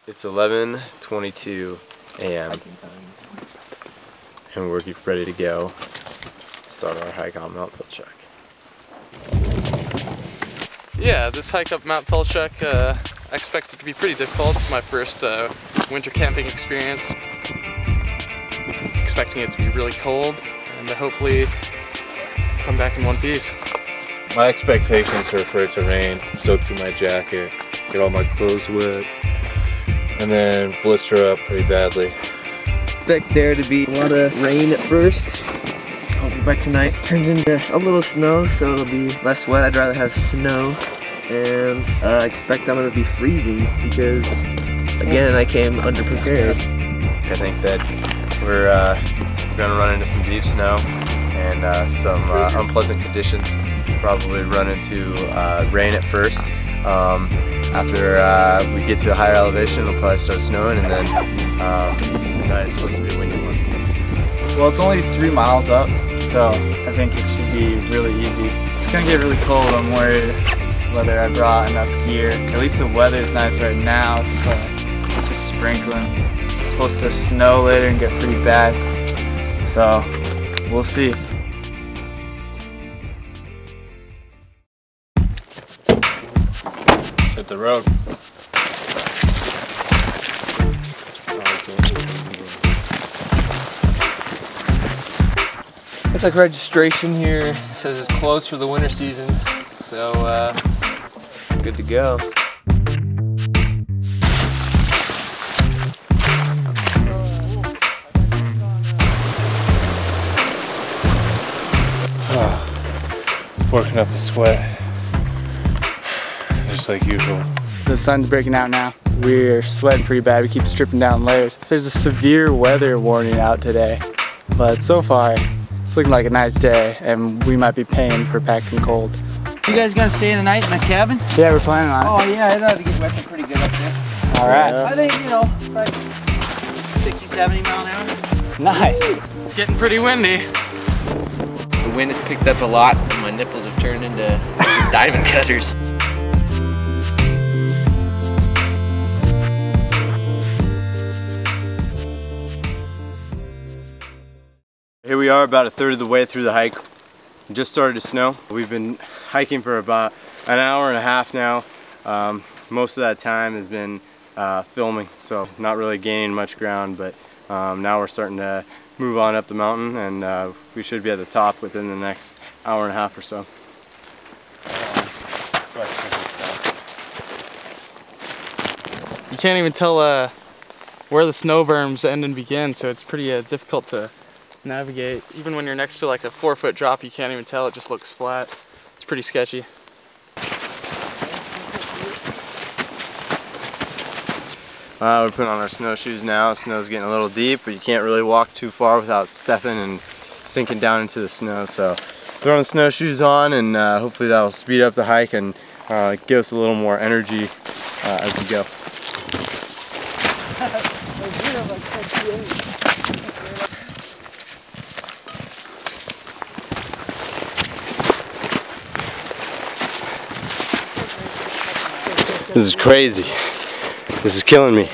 It's 11:22 a.m. and we're ready to go start our hike on Mount Pilchuck. Yeah, this hike up Mount Pilchuck, I expect it to be pretty difficult. It's my first winter camping experience. Expecting it to be really cold and to hopefully come back in one piece. My expectations are for it to rain, soak through my jacket, get all my clothes wet, and then blister up pretty badly. Expect there to be a lot of rain at first. Hopefully by tonight turns into a little snow, so it'll be less wet. I'd rather have snow. And I expect I'm going to be freezing because, again, I came underprepared. I think that we're going to run into some deep snow and some unpleasant conditions. Probably run into rain at first. After we get to a higher elevation, it'll probably start snowing, and then tonight it's supposed to be a windy one. Well, it's only 3 miles up, so I think it should be really easy. It's gonna get really cold. I'm worried whether I brought enough gear. At least the weather's nice right now. It's just sprinkling. It's supposed to snow later and get pretty bad, so we'll see. Hit the road. It's like registration here. It says it's closed for the winter season, so good to go. Working up a sweat. Just like usual. The sun's breaking out now. We're sweating pretty bad. We keep stripping down layers. There's a severe weather warning out today, but so far it's looking like a nice day, and we might be paying for packing cold. You guys gonna stay in the night in the cabin? Yeah, we're planning on it. Oh yeah, it ought to get wet pretty good up there. All right. I think, you know, like 60, 70 mile an hour. Nice. It's getting pretty windy. The wind has picked up a lot, and my nipples have turned into diamond cutters. Here we are about a third of the way through the hike. It just started to snow. We've been hiking for about an hour and a half now. Most of that time has been filming, so not really gaining much ground, but now we're starting to move on up the mountain, and we should be at the top within the next hour and a half or so. You can't even tell where the snow berms end and begin, so it's pretty difficult to navigate. Even when you're next to like a 4-foot drop, you can't even tell. It just looks flat. It's pretty sketchy. We're putting on our snowshoes now. Snow's getting a little deep, but you can't really walk too far without stepping and sinking down into the snow. So throwing the snowshoes on, and hopefully that'll speed up the hike and give us a little more energy as we go. This is crazy. This is killing me.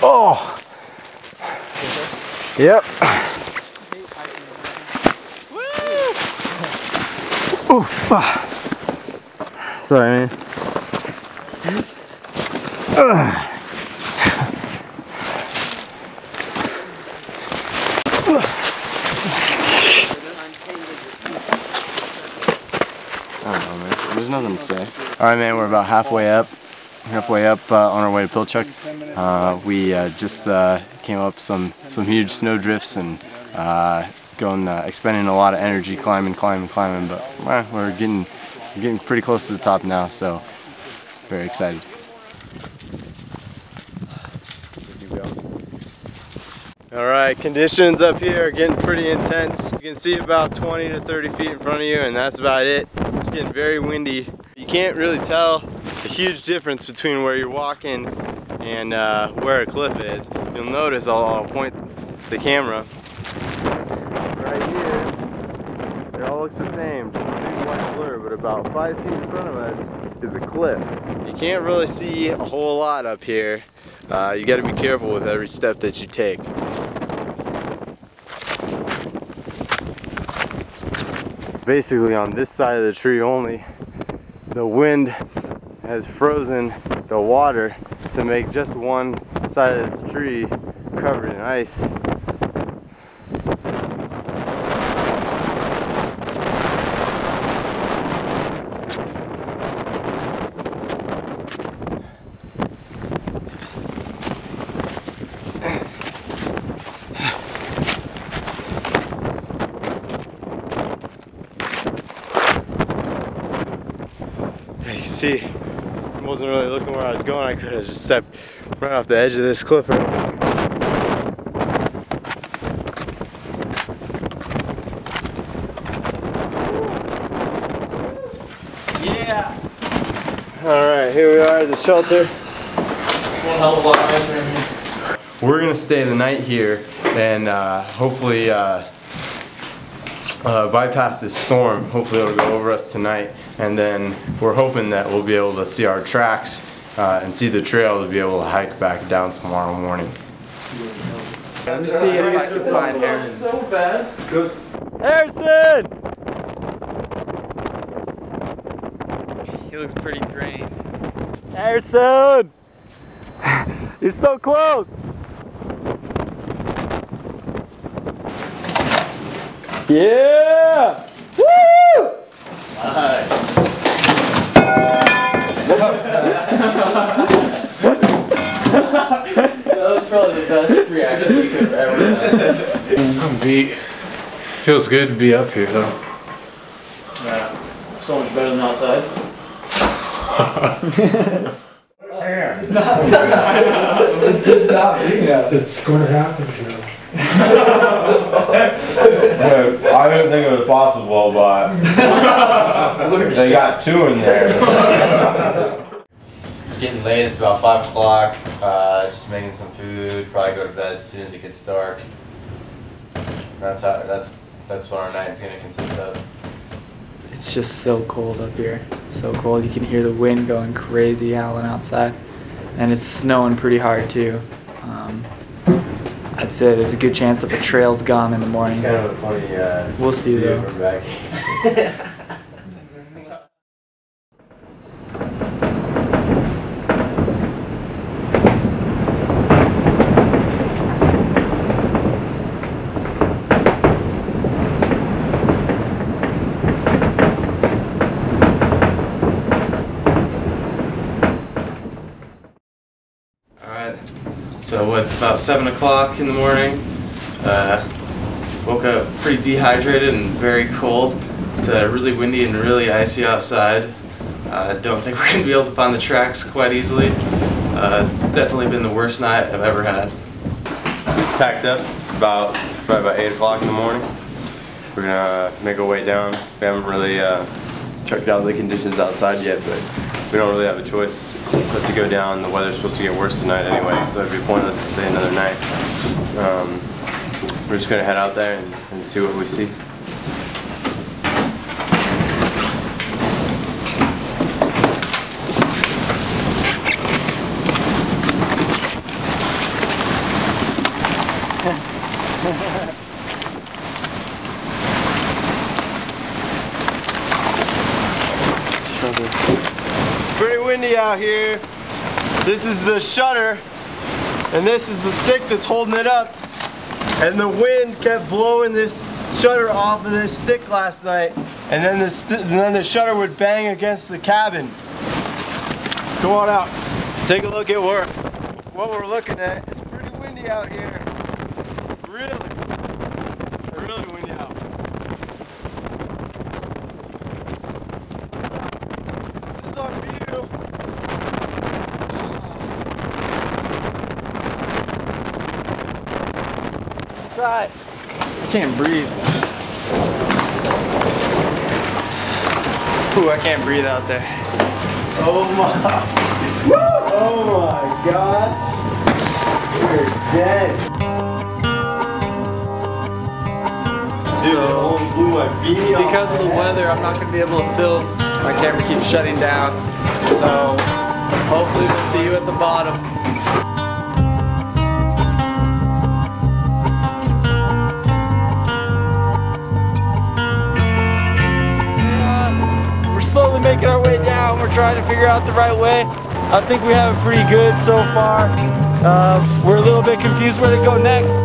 Oh! Yep. Ooh. Sorry, man. I don't know, man. There's nothing to say. Alright, man, we're about halfway up on our way to Pilchuck. We just came up some huge snow drifts and expending a lot of energy climbing, but we're getting pretty close to the top now, so very excited. Alright, conditions up here are getting pretty intense. You can see about 20 to 30 feet in front of you, and that's about it. It's getting very windy. You can't really tell the huge difference between where you're walking and where a cliff is. You'll notice, I'll point the camera right here, it all looks the same, just a big white blur, but about 5 feet in front of us is a cliff. You can't really see a whole lot up here. You got to be careful with every step that you take. Basically on this side of the tree only, the wind has frozen the water to make just one side of this tree covered in ice. You see, I wasn't really looking where I was going. I could have just stepped right off the edge of this cliff. Yeah! Alright, here we are at the shelter. It's one hell of a lot nicer in here. We're gonna stay the night here and hopefully bypass this storm. Hopefully it'll go over us tonight, and then we're hoping that we'll be able to see our tracks and see the trail to be able to hike back down tomorrow morning. Let me see if I can find Harrison. So bad. Harrison! He looks pretty drained. Harrison! You're so close! Yeah! Woo! Nice. That was probably the best reaction we could have ever done. I'm beat. Feels good to be up here though. Yeah. So much better than outside. It's just not big enough. It's going to happen, Joe. I didn't think it was possible, but they got 2 in there. It's getting late. It's about 5 o'clock. Just making some food. Probably go to bed as soon as it gets dark. That's what our night's gonna consist of. It's just so cold up here. It's so cold. You can hear the wind going crazy howling outside. And it's snowing pretty hard too. I'd say there's a good chance that the trail's gone in the morning. It's kind of a funny we'll see view though. from back here. So it's about 7 o'clock in the morning. Woke up pretty dehydrated and very cold. It's really windy and really icy outside. I don't think we're going to be able to find the tracks quite easily. It's definitely been the worst night I've ever had. Just packed up. It's probably about 8 o'clock in the morning. We're gonna make our way down. We haven't really checked out the conditions outside yet, but we don't really have a choice but to go down. The weather's supposed to get worse tonight anyway, so it'd be pointless to stay another night. We're just gonna head out there and see what we see. Pretty windy out here. This is the shutter, and this is the stick that's holding it up. And the wind kept blowing this shutter off of this stick last night, and then the shutter would bang against the cabin. Come on out. Take a look at what we're looking at. It's pretty windy out here. Really windy out. This is our view. Outside. I can't breathe. Ooh, I can't breathe out there. Oh my. Oh my gosh. We're dead. So because of the weather, I'm not gonna be able to film. My camera keeps shutting down. So hopefully we'll see you at the bottom. We're slowly making our way down. We're trying to figure out the right way. I think we have it pretty good so far. We're a little bit confused where to go next.